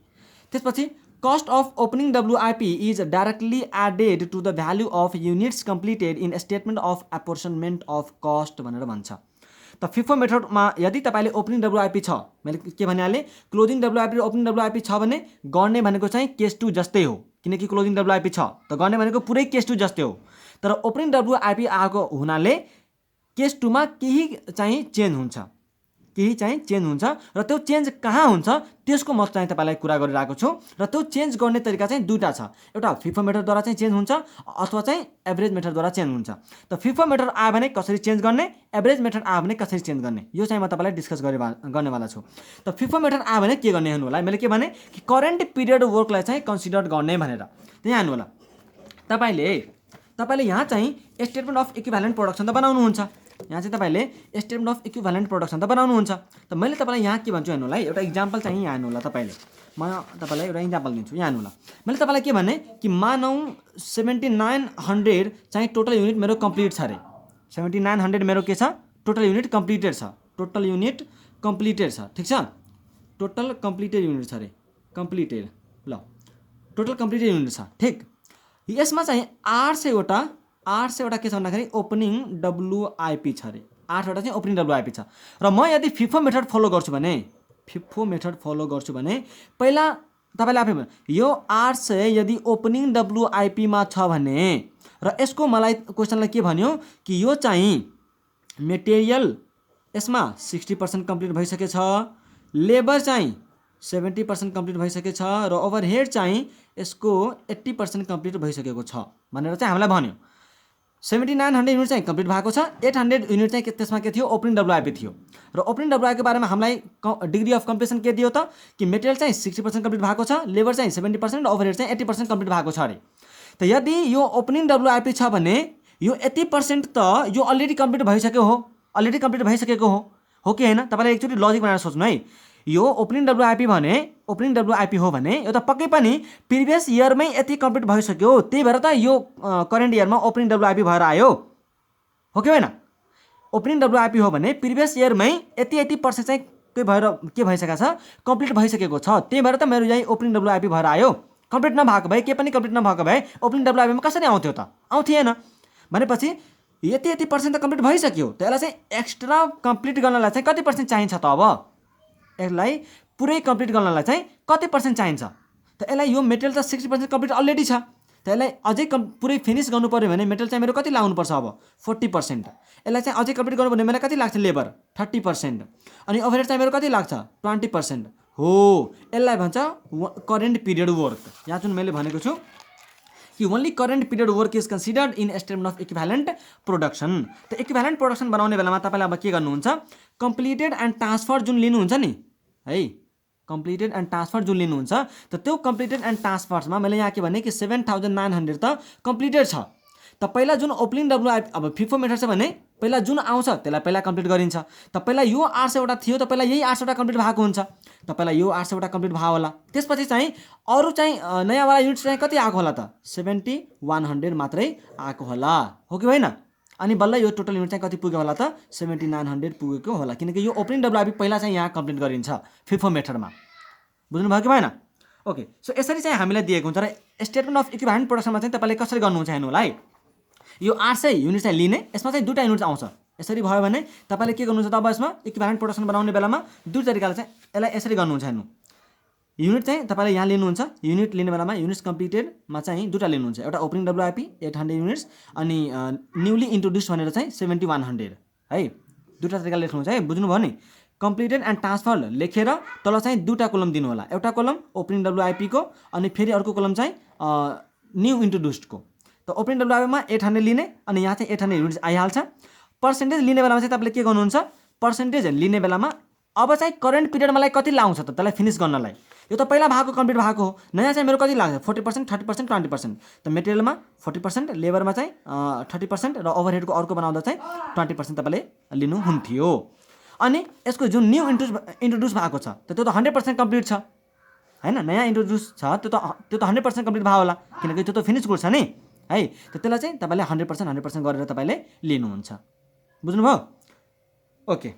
त्यसपछि cost of opening WIP is directly added to the value of units completed in statement of apportionment of cost भनेर भन्छ। त FIFO मेथडमा यदि तपाईँले opening WIP छ, मैले के भनिहालेँ क्लोजिङ डब्लुआइपी र ओपनिङ डब्लुआइपी छ भने गर्ने भनेको चाहिँ केस 2 जस्तै हो, किनकि क्लोजिङ डब्लुआइपी छ त गर्ने भनेको पुरै केस 2 जस्तै हो। तर ओपनिङ डब्लुआइपी आएको हुनाले केस 2 मा केही चाहिँ चेन्ज हुन्छ र त्यो चेन्ज कहाँ हुन्छ त्यसको म चाहिँ तपाईँलाई कुरा गरिरहेको छु र त्यो चेन्ज गर्ने तरिका चाहिँ दुईवटा छ, एउटा फिफो मेथडद्वारा चाहिँ चेन्ज हुन्छ अथवा चाहिँ एभरेज मेथडद्वारा चेन्ज हुन्छ। त फिफो मेथड आयो भने कसरी चेन्ज गर्ने, एभरेज मेथड आयो भने कसरी चेन्ज गर्ने, यो चाहिँ म तपाईँलाई डिस्कस गर्नेवाला छु। त फिफो मेथड आयो भने के गर्ने हेर्नु होला, मैले के भने कि करेन्ट पिरियड वर्कलाई चाहिँ कन्सिडर गर्ने भनेर। त्यहाँ हेर्नु होला, तपाईँले यहाँ चाहिँ स्टेटमेन्ट अफ इक्विभ्यालेन्ट प्रोडक्सन त बनाउनुहुन्छ यहाँ चाहिँ तपाईँले स्टेटमेन्ट अफ इक्विभ्यालेन्ट प्रोडक्सन त बनाउनुहुन्छ। त मैले तपाईँलाई यहाँ के भन्छु हेर्नु होला है, एउटा इक्जाम्पल चाहिँ यहाँ हेर्नु होला तपाईँले। म तपाईँलाई एउटा इक्जाम्पल दिन्छु, यहाँ हेर्नु होला। मैले तपाईँलाई के भने कि मानौँ 7900 चाहिँ टोटल युनिट मेरो कम्प्लिट छ अरे। 7900 मेरो के छ, टोटल युनिट कम्प्लिटेड छ, टोटल युनिट कम्प्लिटेड छ, ठिक छ। टोटल कम्प्लिटेड युनिट छ अरे, कम्प्लिटेड, ल टोटल कम्प्लिटेड युनिट छ, ठिक। यसमा चाहिँ 800वटा के छ भन्दाखेरि ओपनिङ WIP छ अरे, 8वटा चाहिँ ओपनिङ WIP छ। र म यदि FIFO मेथड फलो गर्छु भने पहिला तपाईँले आफै भन्नु, यो 800 यदि ओपनिङ WIP मा छ भने र यसको मलाई क्वेसनलाई के भन्यो कि यो चाहिँ मेटेरियल यसमा 60% कम्प्लिट भइसकेछ, लेबर चाहिँ 70% कम्प्लिट भइसकेछ र ओभरहेड चाहिँ यसको 80% कम्प्लिट भइसकेको छ भनेर चाहिँ हामीलाई भन्यो। 7900 युनिट चाहिँ कम्प्लिट भएको छ, 800 युनिट चाहिँ त्यसमा के थियो, ओपनिङ WIP थियो। र ओपनिङ WIP को बारेमा हामीलाई डिग्री अफ कम्प्लिसन के दियो त कि मेटेरियल चाहिँ 60% कम्प्लिट भएको छ, लेबर चाहिँ 70% र ओभरहेड चाहिँ 80% कम्प्लिट भएको छ अरे। त यदि यो ओपनिङ WIP छ भने यो 80% त यो अलरेडी कम्प्लिट भइसकेको हो कि हैन? तपाईले एकचोटी लजिक बनाएर सोच्नु है। यो ओपनिङ WIP हो भने यो त पक्कै पनि प्रिभियस इयरमै यति कम्प्लिट भइसक्यो, त्यही भएर त यो करेन्ट इयरमा ओपनिङ WIP भएर आयो, हो कि होइन? ओपनिङ WIP हो भने प्रिभियस इयरमै 80% चाहिँ के भइसकेको छ, कम्प्लिट भइसकेको छ, त्यही भएर त मेरो यही ओपनिङ WIP भएर आयो। कम्प्लिट नभएको भए, के पनि कम्प्लिट नभएको भए ओपनिङ WIP मा कसरी आउँथ्यो त? आउँथेन। भनेपछि 80% त कम्प्लिट भइसक्यो, त यसलाई चाहिँ एक्स्ट्रा कम्प्लिट गर्नलाई चाहिँ कति पर्सेन्ट चाहिन्छ त? अब यसलाई पुरै कम्प्लिट गर्नलाई चाहिँ कति पर्सेन्ट चाहिन्छ त? यसलाई यो मेटेरियल त 60% कम्प्लिट अलरेडी छ, त यसलाई अझै पुरै फिनिस गर्नु पर्यो भने मेटेरियल चाहिँ मेरो कति लाग्नुपर्छ? अब 40%। यसलाई चाहिँ अझै कम्प्लिट गर्नु भने मेरो कति लाग्छ? लेबर 30%, अनि ओभरहेड चाहिँ मेरो कति लाग्छ? 20% हो। यसलाई भन्छ करेन्ट पिरियड वर्क। यहाँ जुन मैले भनेको छु कि only current period work is considered in statement of equivalent production. त इक्विभ्यालेन्ट प्रोडक्सन बनाउने बेलामा तपाईँले अब के गर्नुहुन्छ, कम्प्लिटेड एन्ड ट्रान्सफर जुन लिनुहुन्छ नि है, कम्प्लिटेड एन्ड ट्रान्सफर जुन लिनुहुन्छ त त्यो कम्प्लिटेड एन्ड ट्रान्सफर्समा मैले यहाँ के भने कि 7900 त कम्प्लिटेड छ। त पहिला जुन ओपनिङ WIP अब FIFO मेथड छ भने पहिला जुन आउँछ त्यसलाई पहिला कम्प्लिट गरिन्छ। त पहिला यो 800वटा थियो, त पहिला यही 800वटा कम्प्लिट भएको हुन्छ, त पहिला यो 800वटा कम्प्लिट भयो होला। त्यसपछि चाहिँ अरू चाहिँ नयाँवाला युनिट चाहिँ कति आएको होला त? 7100 मात्रै आएको होला, हो कि होइन? अनि बल्ल यो टोटल युनिट चाहिँ कति पुग्यो होला त? 7900 पुगेको होला, किनकि यो ओपनिङ WIP पहिला चाहिँ यहाँ कम्प्लिट गरिन्छ FIFO मेथडमा। बुझ्नुभयो कि भएन? ओके, सो यसरी चाहिँ हामीलाई दिएको हुन्छ। र स्टेटमेन्ट अफ इक्विभ्यालेन्ट प्रोडक्सनमा चाहिँ तपाईँले कसरी गर्नुहुन्छ हेर्नु होला है। यो 800 युनिट चाहिँ लिने, यसमा चाहिँ दुईवटा युनिट आउँछ। यसरी भयो भने तपाईँले के गर्नुहुन्छ त? अब यसमा इक्विभ्यालेन्ट प्रोडक्सन बनाउने बेलामा दुई तरिकाले चाहिँ यसलाई यसरी गर्नुहुन्छ। हेर्नु, युनिट चाहिँ तपाईँले यहाँ लिनुहुन्छ, युनिट लिने बेलामा युनिट्स कम्प्लिटेडमा चाहिँ दुईवटा लिनुहुन्छ, एउटा ओपनिङ WIP 800 युनिट्स अनि न्युली इन्ट्रोड्युस भनेर चाहिँ 7100 है। दुईवटा तरिकाले लेख्नुहुन्छ है, बुझ्नुभयो नि? कम्प्लिटेड एन्ड ट्रान्सफर लेखेर तल चाहिँ दुईवटा कोलम दिनु होला, एउटा कोलम ओपनिङ WIP को अनि फेरि अर्को कोलम चाहिँ न्यू इन्ट्रोड्युस्डको। त ओपनिङ WIP मा 800 लिने अनि यहाँ चाहिँ 800 युनिट्स आइहाल्छ। पर्सेन्टेज लिने बेलामा चाहिँ तपाईँले के गर्नुहुन्छ, पर्सेन्टेज लिने बेलामा अब चाहिँ करेन्ट पिरियड मलाई कति लाग्छ त त्यसलाई फिनिस गर्नलाई? यो त पहिला भएको कम्प्लिट भएको हो, नयाँ चाहिँ मेरो कति लाग्छ? 40%, 30%, 20%। त मेटेरियलमा 40%, लेबरमा चाहिँ 30% र ओभरहेडको अर्को बनाउँदा चाहिँ 20% तपाईँले लिनुहुन्थ्यो। अनि यसको जुन न्यू इन्ट्रोड्युस भएको छ त त्यो त 100% कम्प्लिट छ हैन? नयाँ इन्ट्रोड्युस छ त्यो त 100% कम्प्लिट भयो होला, किनकि त्यो त फिनिस गुड छ नि है। त त्यसलाई चाहिँ तपाईँले 100% गरेर तपाईँले लिनुहुन्छ। बुझ्नुभयो? ओके,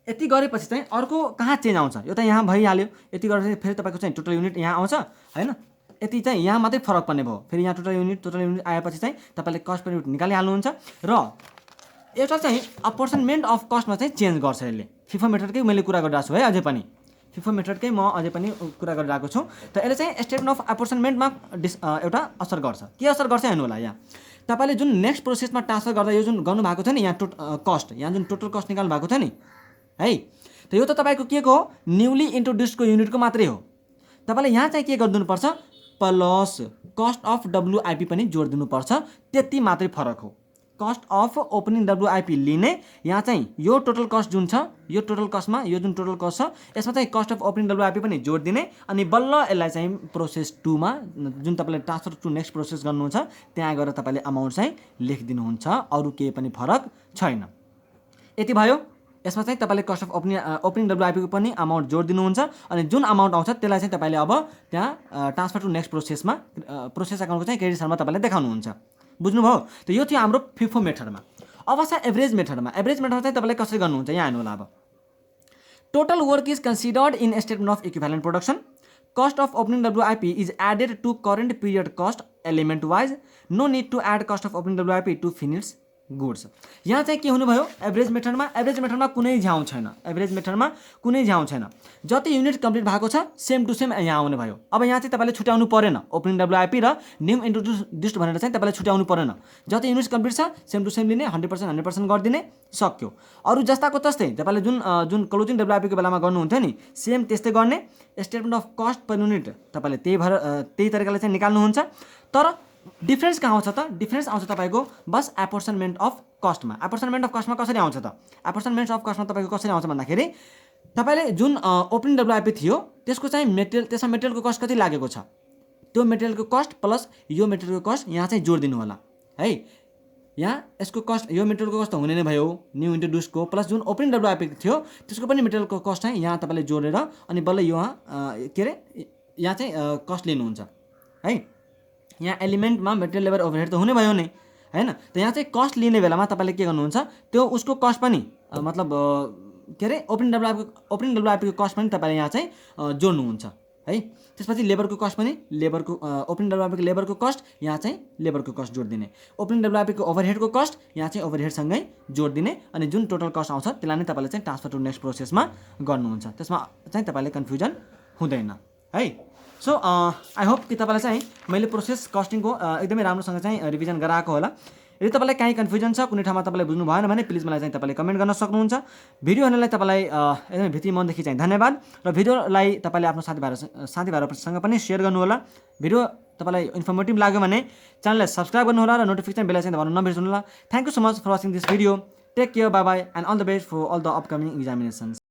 यति गरेपछि चाहिँ अर्को कहाँ चेन्ज आउँछ? यो त यहाँ भइहाल्यो। यति गरेर फेरि तपाईँको चाहिँ टोटल युनिट यहाँ आउँछ हैन? यति चाहिँ यहाँ मात्रै फरक पर्ने भयो। फेरि यहाँ टोटल युनिट आएपछि चाहिँ तपाईँले कस्ट पर युनिट निकालिहाल्नुहुन्छ र एउटा चाहिँ अपर्सनमेन्ट अफ कस्टमा चाहिँ चेन्ज गर्छ यसले। FIFO मेथडकै मैले कुरा गरिरहेको छु है, अझै पनि FIFO मेथडकै म अझै पनि कुरा गरिरहेको छु। त यसले चाहिँ स्टेटमेन्ट अफ अपर्सनमेन्टमा एउटा असर गर्छ। के असर गर्छ हेर्नु होला। यहाँ तपाईँले जुन नेक्स्ट प्रोसेसमा ट्रान्सफर गर्दा यो जुन गर्नुभएको छ नि, यहाँ कस्ट, यहाँ जुन टोटल कस्ट निकाल्नु भएको छ नि है, त यो त तपाईँको के को हो? न्युली इन्ट्रोड्युस्डको युनिटको मात्रै हो। तपाईँले यहाँ चाहिँ के गरिदिनुपर्छ? प्लस कस्ट अफ WIP पनि जोडिदिनुपर्छ, त्यति मात्रै फरक हो। कस्ट अफ ओपनिङ WIP लिने, यहाँ चाहिँ यो टोटल कस्ट जुन छ, यो टोटल कस्टमा यो जुन टोटल कस्ट छ यसमा चाहिँ कस्ट अफ ओपनिङ WIP पनि जोड दिने, अनि बल्ल यसलाई चाहिँ प्रोसेस 2 मा जुन तपाईँले ट्रान्सफर टु नेक्स्ट प्रोसेस गर्नुहुन्छ त्यहाँ गएर तपाईँले अमाउन्ट चाहिँ लेखिदिनुहुन्छ, अरू केही पनि फरक छैन। यति भयो। यसमा चाहिँ तपाईँले कस्ट अफ ओपनिङ डब्लुआइपीको पनि अमाउन्ट जोड दिनुहुन्छ अनि जुन अमाउन्ट आउँछ त्यसलाई चाहिँ तपाईँले अब त्यहाँ ट्रान्सफर टु नेक्स्ट प्रोसेसमा प्रोसेस एकाउन्टको चाहिँ क्रेडिट साइडमा तपाईँले देखाउनुहुन्छ। बुझ्नुभयो? त यो थियो हाम्रो फिफो मेथडमा। अब छ एभरेज मेथडमा। एभरेज मेथड चाहिँ तपाईँले कसरी गर्नुहुन्छ यहाँ हेर्नु होला। अब total work is considered in statement of equivalent production. Cost of opening WIP is added to current period cost element wise. No need to add cost of opening WIP to finished goods. यहाँ चाहिँ के हुनुभयो average मेथडमा कुनै झ्याउ छैन। Average मेथडमा कुनै झ्याउ छैन। जति unit complete भएको छ सेम टु सेम यहाँ आउने भयो। अब यहाँ चाहिँ तपाईँले छुट्याउनु परेन ओपनिङ डब्लुआइपी र न्यू इन्ट्रोड्युस्ड भनेर चाहिँ तपाईँले छुट्याउनु परेन। जति युनिट कम्प्लिट छ सेम टु सेम लिने 100% गरिदिने सक्यो। अरू जस्ताको तस्तै तपाईँले जुन क्लोजिङ डब्लुआइपीको बेलामा गर्नुहुन्थ्यो नि सेम त्यस्तै गर्ने। Statement of cost per unit तपाईँले त्यही तरिकाले चाहिँ निकाल्नुहुन्छ। तर डिफ्रेन्स कहाँ आउँछ त? डिफ्रेन्स आउँछ तपाईँको बस एपोर्सनमेन्ट अफ कस्टमा। एपोर्सनमेन्ट अफ कस्टमा कसरी आउँछ त? एपोर्सनमेन्ट अफ कस्टमा तपाईँको कसरी आउँछ भन्दाखेरि तपाईँले जुन ओपनिङ डब्लुआइपी थियो त्यसको चाहिँ त्यसमा मेटेरियलको कस्ट कति लागेको छ त्यो मेटेरियलको कस्ट प्लस यो मेटेरियलको कस्ट यहाँ चाहिँ जोड दिनु होला है। यहाँ यसको कस्ट यो मेटेरियलको कस्ट त हुने नै भयो न्यू इन्ट्रोड्युसको प्लस जुन ओपनिङ डब्लुआइपी थियो त्यसको पनि मेटेरियलको कस्ट चाहिँ यहाँ तपाईँले जोडेर अनि बल्ल यो के अरे यहाँ चाहिँ कस्ट लिनुहुन्छ है। यहाँ एलिमेन्टमा मेटेरियल लेबर ओभरहेड त हुने भयो नै हैन। त यहाँ चाहिँ कस्ट लिने बेलामा तपाईँले के गर्नुहुन्छ त्यो उसको कस्ट पनि मतलब के अरे ओपनिङ डब्लुआइपीको कस्ट पनि तपाईँले यहाँ चाहिँ जोड्नुहुन्छ है। त्यसपछि लेबरको कस्ट पनि ओपनिङ डब्लुआइपीको लेबरको कस्ट यहाँ चाहिँ लेबरको कस्ट जोड दिने। ओपनिङ डब्लुआइपीको ओभरहेडको कस्ट यहाँ चाहिँ ओभरहेडसँगै जोड दिने अनि जुन टोटल कस्ट आउँछ त्यसलाई नै तपाईँले चाहिँ ट्रान्सफर टु नेक्स्ट प्रोसेसमा गर्नुहुन्छ। त्यसमा चाहिँ तपाईँले कन्फ्युजन हुँदैन है। सो आई होप कि तपाईँलाई चाहिँ मैले प्रोसेस कस्टिङको एकदमै राम्रोसँग चाहिँ रिभिजन गराएको होला। यदि तपाईँलाई काहीँ कन्फ्युजन छ कुनै ठाउँमा तपाईँले बुझ्नु भएन भने प्लिज मलाई चाहिँ तपाईँले कमेन्ट गर्न सक्नुहुन्छ। भिडियो हेर्नलाई तपाईँलाई एकदमै भित्री मनदेखि चाहिँ धन्यवाद र भिडियोलाई तपाईँले आफ्नो साथीभाइहरूसँग पनि सेयर गर्नुहोला। भिडियो तपाईँलाई इन्फर्मेटिभ लाग्यो भने च्यानललाई सब्सक्राइब गर्नुहोला र नोटिफिकेसन बेल चाहिँ दबाउन नबिर्सनुहोला। Thank you so much for watching this video. Take care, bye bye and all the best for all the upcoming एक्जामिनेसन्स।